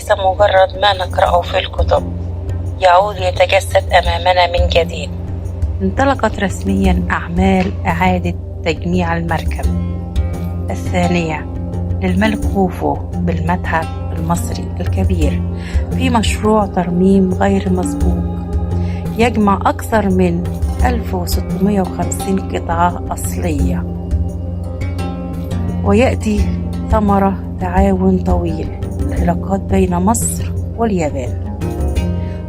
ليس مجرد ما نقرأه في الكتب، يعود يتجسد أمامنا من جديد. انطلقت رسميا أعمال إعادة تجميع المركب الثانية للملك خوفو بالمتحف المصري الكبير في مشروع ترميم غير مسبوق يجمع أكثر من 1650 قطعة أصلية، ويأتي ثمرة تعاون طويل العلاقات بين مصر واليابان.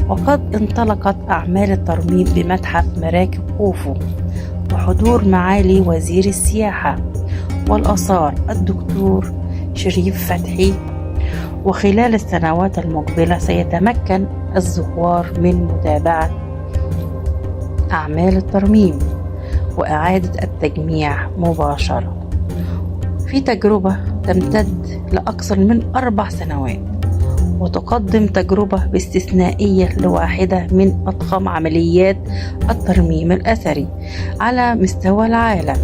وقد انطلقت أعمال الترميم بمتحف مراكب خوفو بحضور معالي وزير السياحة والآثار الدكتور شريف فتحي، وخلال السنوات المقبلة سيتمكن الزوار من متابعة أعمال الترميم وإعادة التجميع مباشرة في تجربة تمتد لأكثر من 4 سنوات، وتقدم تجربة باستثنائية لواحدة من أضخم عمليات الترميم الأثري على مستوى العالم.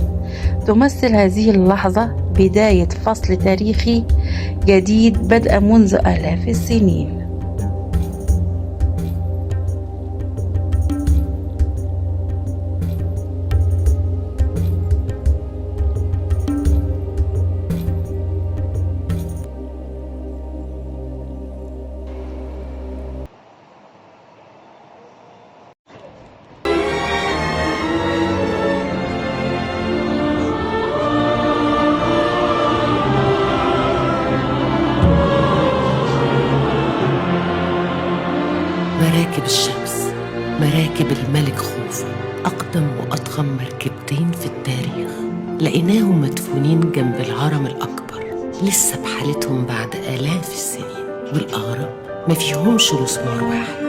تمثل هذه اللحظة بداية فصل تاريخي جديد بدأ منذ آلاف السنين. مراكب الشمس، مراكب الملك خوفو، أقدم وأضخم مركبتين في التاريخ. لقيناهم مدفونين جنب الهرم الأكبر، لسه بحالتهم بعد آلاف السنين، والأغرب ما فيهمش مسمار واحد.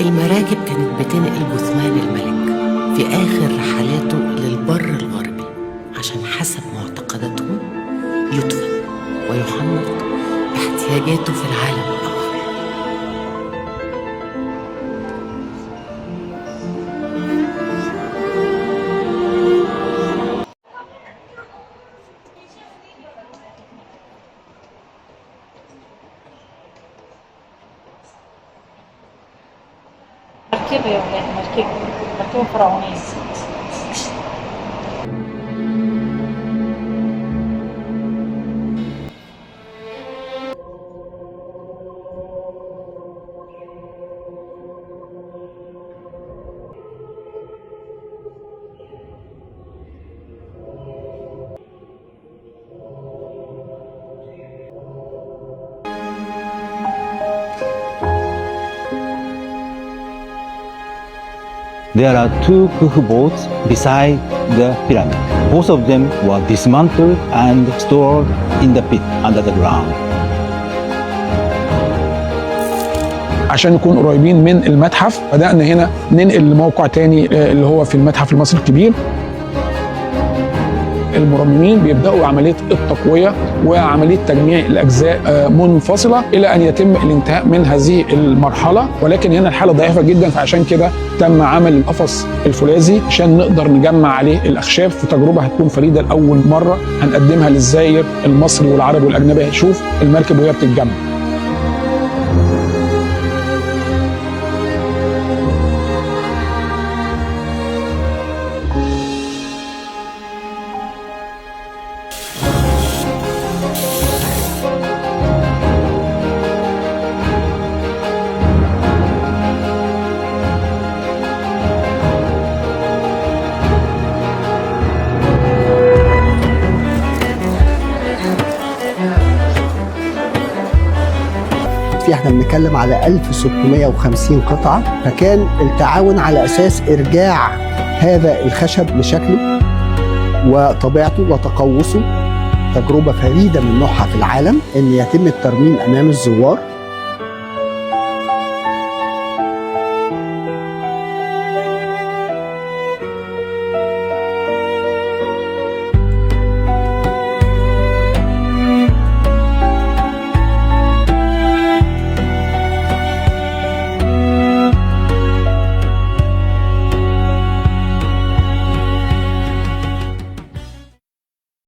المراكب كانت بتنقل جثمان الملك في آخر رحلاته للبر الغربي عشان حسب معتقداتهم يدفن ويحنط باحتياجاته في العالم الآخر. مركبة يا ولاد، مركبة فرعونية. There are 2 Khufu boats beside the pyramid. Both of them were dismantled and stored in the pit under the ground. عشان نكون قريبين من المتحف بدأنا هنا ننقل لموقع تاني اللي هو في المتحف المصري الكبير. المرممين بيبدأوا عملية التقوية وعملية تجميع الأجزاء منفصلة إلى أن يتم الانتهاء من هذه المرحلة، ولكن هنا الحالة ضعيفة جدا، فعشان كده تم عمل القفص الفولاذي عشان نقدر نجمع عليه الأخشاب في تجربة هتكون فريدة لأول مرة هنقدمها للزائر المصري والعربي والأجنبي هيشوف المركب وهي بتتجمع. احنا بنتكلم على 1650 قطعة، فكان التعاون على أساس إرجاع هذا الخشب لشكله وطبيعته وتقوسه. تجربة فريدة من نوعها في العالم إن يتم الترميم أمام الزوار.